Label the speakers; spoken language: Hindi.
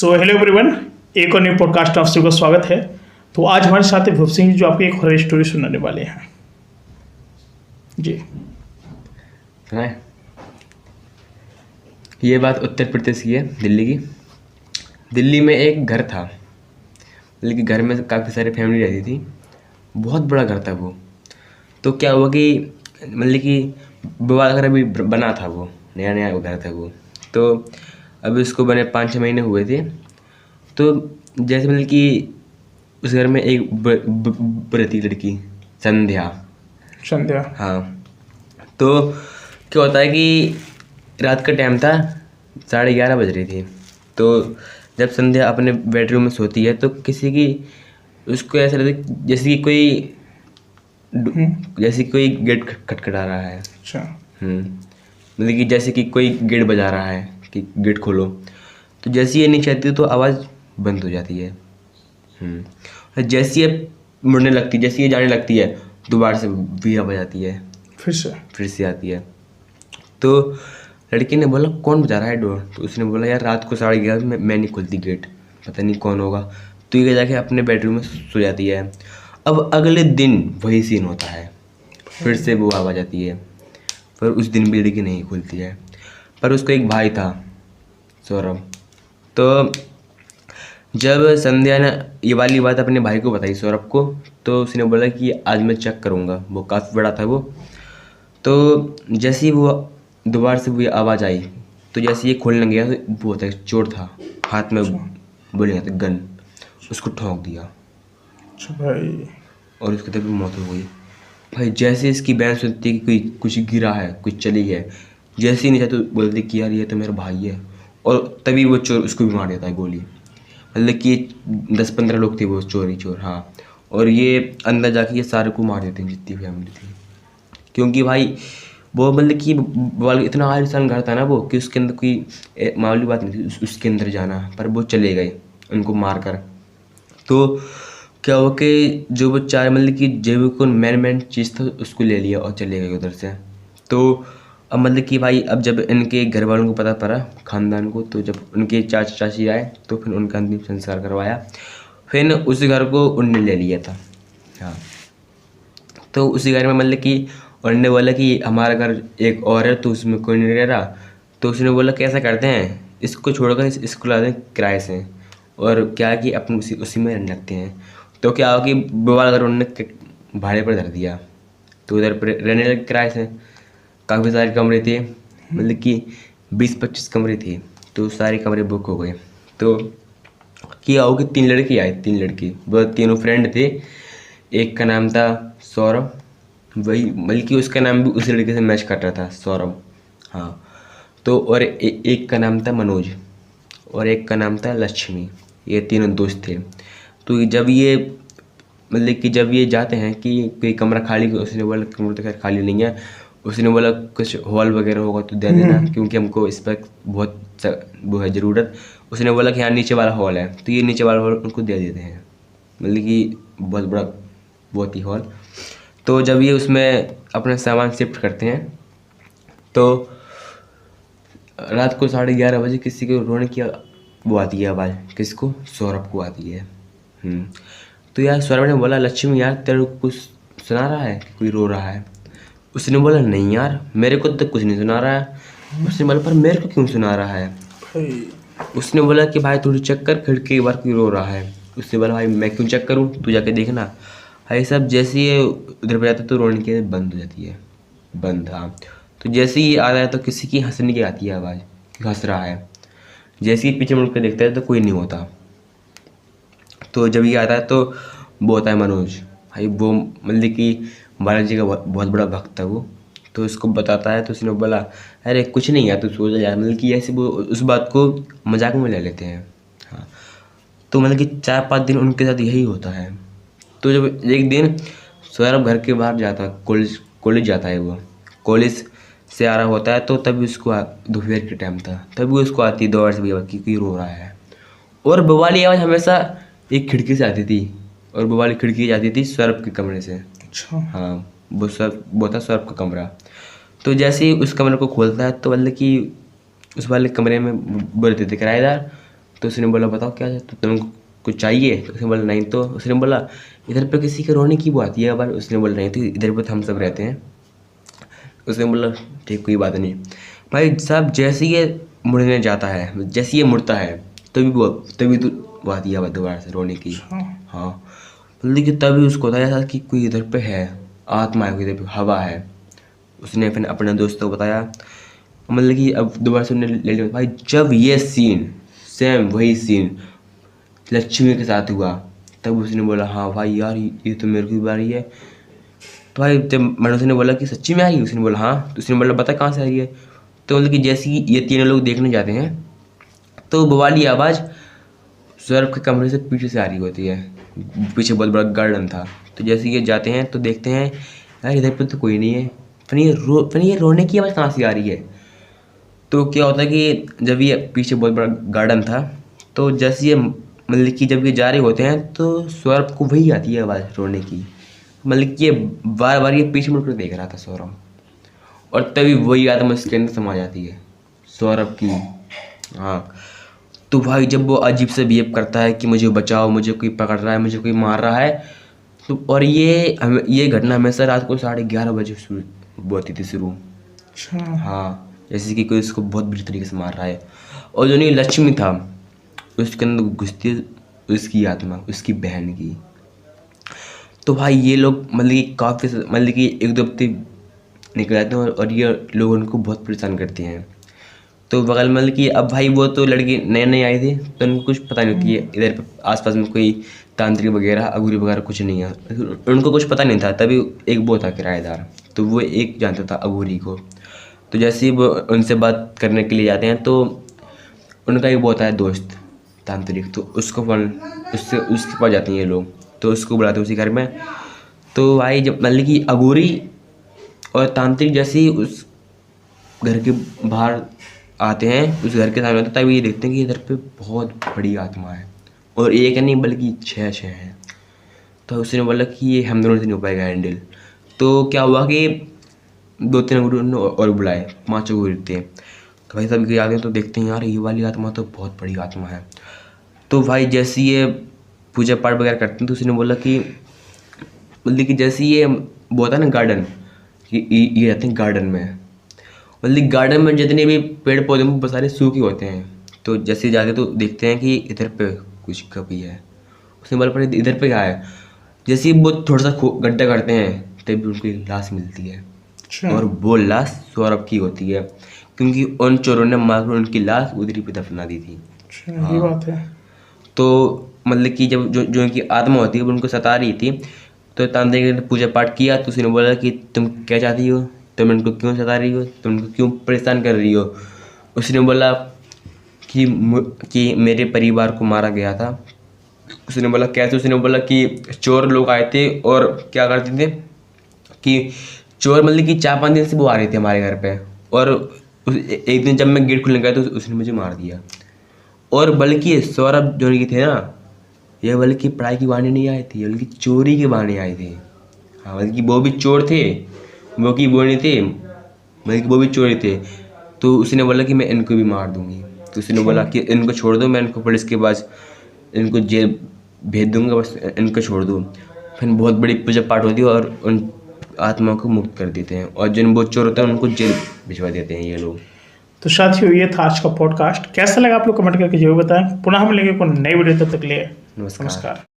Speaker 1: सो हेलो एवरीवन, एक और न्यू पॉडकास्ट में आप सभी का स्वागत है। तो आज हमारे साथ है भूप सिंह जी, जो आपकी एक हॉरर स्टोरी सुनाने वाले हैं जी।
Speaker 2: है ये बात उत्तर प्रदेश की है, दिल्ली की। दिल्ली में एक घर था, मतलब कि घर में काफ़ी सारी फैमिली रहती थी। बहुत बड़ा घर था वो। तो क्या हुआ कि मतलब कि विवाह घर अभी बना था, वो नया नया घर था वो। तो अभी उसको बने 5-6 महीने हुए थे। तो जैसे मतलब कि उस घर में एक रहती लड़की, संध्या।
Speaker 1: संध्या।
Speaker 2: हाँ। तो क्या होता है कि रात का टाइम था, 11:30 बज रही थी। तो जब संध्या अपने बेडरूम में सोती है तो किसी की उसको ऐसा लगता है जैसे कि कोई गेट खटखटा रहा है।
Speaker 1: अच्छा।
Speaker 2: मतलब कि जैसे कि कोई गेट बजा रहा है कि गेट खोलो। तो जैसे ही ये नीचे आती है तो आवाज़ बंद हो जाती है। और जैसे ये मुड़ने लगती है, जैसे ये जाने लगती है, दोबारा से भी आवाज़ आती है, फिर से आती है। तो लड़की ने बोला कौन बजा रहा है डोर? तो उसने बोला यार रात को 11:30 मैं नहीं खुलती गेट, पता नहीं कौन होगा। तो ये जाके अपने बेडरूम में सो जाती है। अब अगले दिन वही सीन होता है, फिर से वो आवाज़ आती है। पर उस दिन भी लड़की नहीं खुलती है। पर उसका एक भाई था, सौरभ। तो जब संध्या ने ये वाली बात अपने भाई को बताई, सौरभ को, तो उसने बोला कि आज मैं चेक करूँगा। वो काफ़ी बड़ा था वो। तो जैसे ही वो दोबारा से वो आवाज़ आई, तो जैसे ये खोलने गया तो वो होता है चोर था, हाथ में बोले जाते गन, उसको ठोंक दिया।
Speaker 1: अच्छा भाई।
Speaker 2: और उसकी तभी मौत हो गई। भाई जैसे इसकी बहन सुनती है कि कोई कुछ गिरा है, कुछ चली है, जैसे ही नहीं जाते तो बोलती कि यार ये तो मेरा भाई है। और तभी वो चोर उसको भी मार देता है गोली। मतलब कि 10-15 लोग थे वो चोर। हाँ। और ये अंदर जाके ये सारे को मार देते हैं जितनी फैमिली थी। क्योंकि भाई वो मतलब कि वाल इतना आलिशान घर था ना वो, कि उसके अंदर कोई मामूली बात नहीं थी उसके अंदर जाना। पर वो चले गए उनको मार कर। तो क्या हुआ कि जो वो चार मतलब कि जो को मेन चीज़ था उसको ले लिया और चले गए उधर से। तो अब मतलब कि भाई अब जब इनके घर वालों को पता पड़ा, ख़ानदान को, तो जब उनके चाचा चाची आए तो फिर उनका अंतिम संस्कार करवाया। फिर उस घर को उनने ले लिया था। हाँ। तो उसी घर में मतलब कि उन्होंने बोला कि हमारा घर एक और है तो उसमें कोई नहीं रह रहा। तो उसने बोला कि ऐसा करते हैं, इसको छोड़कर इसको ला दें किराए से, और क्या कि अपन उसी में रहने लगते हैं। तो क्या हुआ कि बवाल घर उन्होंने भाड़े पर धर दिया। तो उधर पर रहने लगे किराए से। काफ़ी सारे कमरे थे, मतलब कि 20-25 कमरे थे। तो सारे कमरे बुक हो गए। तो क्या हो कि 3 लड़की आई, 3 लड़की, वो तीनों फ्रेंड थे। एक का नाम था सौरभ, वही बल्कि उसका नाम भी उसी लड़के से मैच कर रहा था, सौरभ। हाँ। तो और एक का नाम था मनोज, और एक का नाम था लक्ष्मी। ये तीनों दोस्त थे। तो जब ये मतलब कि जब ये जाते हैं कि कोई कमरा खाली, उसने बोला कमरा तो खैर खाली नहीं है। उसने बोला कुछ हॉल वगैरह होगा तो दे देना, क्योंकि हमको इस पर बहुत वो है ज़रूरत। उसने बोला कि हाँ नीचे वाला हॉल है, तो ये नीचे वाला हॉल उनको दे देते हैं। मतलब कि बहुत बड़ा, बहुत ही हॉल। तो जब ये उसमें अपना सामान शिफ्ट करते हैं तो रात को 11:30 बजे किसी को रोने की वो आती है आवाज़। किसको? सौरभ को आती है। तो यार सौरभ ने बोला लक्ष्मी यार तेरे को कुछ सुना रहा है कि कोई रो रहा है? उसने बोला नहीं यार मेरे को तो कुछ नहीं सुना रहा है। उसने बोला पर मेरे को क्यों सुना रहा है? उसने बोला कि भाई थोड़ी चेक कर, खिड़की के बाहर कोई रो रहा है। उसने बोला भाई मैं क्यों चेक करूँ, तू जाके देखना। भाई साहब जैसे ही ये उधर पे जाता है तो रोने की बंद हो जाती है, बंद। हाँ। तो जैसे ही आ रहा है तो किसी की हंसने की आती है आवाज़ कि हंस रहा है। जैसे ही पीछे मुड़ कर देखता है तो कोई नहीं होता। तो जब ये आता है तो वो होता है मनोज। भाई वो मतलब कि बालाजी का बहुत बड़ा भक्त है वो। तो उसको बताता है तो उसने बोला अरे कुछ नहीं यार तू सो जा यार, मतलब कि ऐसे वो उस बात को मजाक में ले लेते हैं। हाँ। तो मतलब कि 4-5 दिन उनके साथ यही होता है। तो जब एक दिन सौरभ घर के बाहर जाता है, कॉलेज जाता है वो, कॉलेज से आ रहा होता है, तो तभी उसको दोपहर के टाइम था, तभी उसको आती है दौड़ से भैया कि कोई रो रहा है। और बवाली आवाज़ हमेशा एक खिड़की से आती थी, और बवाली खिड़की जाती थी सौरभ के कमरे से।
Speaker 1: अच्छा।
Speaker 2: हाँ। वो था सौरभ का कमरा। तो जैसे ही उस कमरे को खोलता है तो मतलब कि उस वाले कमरे में वो रहते थे किराएदार। तो उसने बोला बताओ क्या है, तो तुमको कुछ चाहिए? तो उसने बोला नहीं। तो उसने बोला इधर पे किसी के रोने की वो आती है बार? उसने बोला नहीं, तो इधर पे हम सब रहते हैं। उसने बोला ठीक कोई बात नहीं। भाई साहब जैसे ये मुड़ने जाता है, जैसे ये मुड़ता है तभी तो वो आती है दोबारा से रोने की। हाँ लेकिन तभी उसको होता है ऐसा कि कोई इधर पे है, आत्मा है, कोई इधर पे हवा है। उसने फिर अपने दोस्तों को बताया, मतलब कि अब दोबारा से उन्हें ले लिया। भाई जब ये सीन सेम वही सीन लक्ष्मी के साथ हुआ, तब उसने बोला हाँ भाई यार ये तो मेरे को भी आ रही है। तो भाई जब मैंने उसने बोला कि सच्ची में आ रही है, उसने बोला हाँ। तो उसने बोला बता कहाँ से आ रही है? तो मतलब कि जैसे ही ये तीनों लोग देखने जाते हैं तो बवाली आवाज़ सौरभ के कमरे से पीछे से आ रही होती है। पीछे बहुत बड़ा गार्डन था। तो जैसे ये जाते हैं तो देखते हैं यार इधर पे तो कोई नहीं है, फिर ये रोने की आवाज़ कहाँ से आ रही है? तो क्या होता है कि जब ये पीछे बहुत बड़ा गार्डन था, तो जैसे ये मतलब कि जब ये जा रहे होते हैं तो सौरभ को वही आती है आवाज़ रोने की। मतलब कि ये बार बार ये पीछे मुड़कर देख रहा था सौरभ, और तभी वही आत्मा इसके अंदर समा जाती है सौरभ की। हाँ तो भाई जब वो अजीब से बिहेव करता है कि मुझे बचाओ, मुझे कोई पकड़ रहा है, मुझे कोई मार रहा है, तो और ये घटना हमेशा रात को 11:30 बजे शुरू होती थी शुरू।
Speaker 1: अच्छा।
Speaker 2: हाँ जैसे कि कोई उसको बहुत बुरी तरीके से मार रहा है। और जो नहीं लक्ष्मी था उसके अंदर घुसती उसकी आत्मा, उसकी बहन की। तो भाई ये लोग मतलब कि काफ़ी मतलब कि एक दो हफ्ते निकल जाते हैं और ये लोग उनको बहुत परेशान करते हैं। तो बगल में मतलब कि अब भाई वो तो लड़के नए नए आए थे तो उनको कुछ पता नहीं कि इधर पे आसपास में कोई तांत्रिक वगैरह अगुरी वगैरह कुछ नहीं है, उनको कुछ पता नहीं था। तभी एक वो था किराएदार, तो वो एक जानता था अगुरी को। तो जैसे ही वो उनसे बात करने के लिए जाते हैं तो उनका एक वो होता है दोस्त तांत्रिक, तो उसको उसके पास जाते हैं ये लोग, तो उसको बुलाते हैं उसी घर में। तो भाई जब मतलब कि अगोरी और तांत्रिक जैसे ही उस घर के बाहर आते हैं, उस घर के सामने होते तभी ये देखते हैं कि इधर पे बहुत बड़ी आत्मा है, और एक नहीं बल्कि 6 हैं। तो उसने बोला कि ये हम दोनों से नहीं हो पाएगा हैंडल। तो क्या हुआ कि 2-3 गुरु ने और बुलाए, 5 गुरु थे। तो भाई सब आते हैं तो देखते हैं यार ये वाली आत्मा तो बहुत बड़ी आत्मा है। तो भाई जैसे ये पूजा पाठ वगैरह करते हैं तो उसने बोला कि मतलब कि जैसे ये वो होता है ना गार्डन, ये रहते हैं गार्डन में, मतलब गार्डन में जितने भी पेड़ पौधे वो सारे सूखे होते हैं। तो जैसे जाके तो देखते हैं कि इधर पे कुछ कभी है। उसने बोला पर इधर पे क्या है? जैसे ही वो थोड़ा सा गड्ढा करते हैं तभी उनकी लाश मिलती है।
Speaker 1: अच्छा।
Speaker 2: और वो लाश सौरभ की होती है, क्योंकि उन चोरों ने मारकर उनकी लाश उधरी पे दफना दी थी।
Speaker 1: अच्छा, ये बात है।
Speaker 2: तो मतलब कि जब जो उनकी आत्मा होती है वो उनको सता रही थी, तो तांत्रिक ने पूजा पाठ किया तो उसने बोला कि तुम क्या चाहती हो, तुम इनको क्यों सता रही हो, तुम इनको क्यों परेशान कर रही हो? उसने बोला कि मेरे परिवार को मारा गया था। उसने बोला कैसे? उसने बोला कि चोर लोग आए थे और क्या करते थे कि चोर मतलब कि 4-5 दिन से वो आ रहे थे हमारे घर पे, और एक दिन जब मैं गेट खुलने गया तो उसने मुझे मार दिया। और बल्कि सौरभ जो की थे ना, ये बल्कि पढ़ाई की बहाने नहीं आए थे, बल्कि चोरी के बहाने आए थे। हाँ बल्कि वो भी चोर थे, वो की वो नहीं थे, बल्कि वो भी चोरी थे। तो उसने बोला कि मैं इनको भी मार दूंगी। तो उसने बोला कि इनको छोड़ दो, मैं इनको पुलिस के पास इनको जेल भेज दूंगा, बस इनको छोड़ दो। फिर बहुत बड़ी पूजा पाठ होती है और उन आत्माओं को मुक्त कर देते हैं, और जिन वो चोर होते हैं उनको जेल भिजवा देते हैं ये लोग।
Speaker 1: तो साथियों ये था आज का पॉडकास्ट। कैसा लगा आप लोग कमेंट करके जरूर बताएं। पुनः हम मिलेंगे कोई नई वीडियो, तब तक के लिए
Speaker 2: नमस्कार।
Speaker 1: नमस्कार।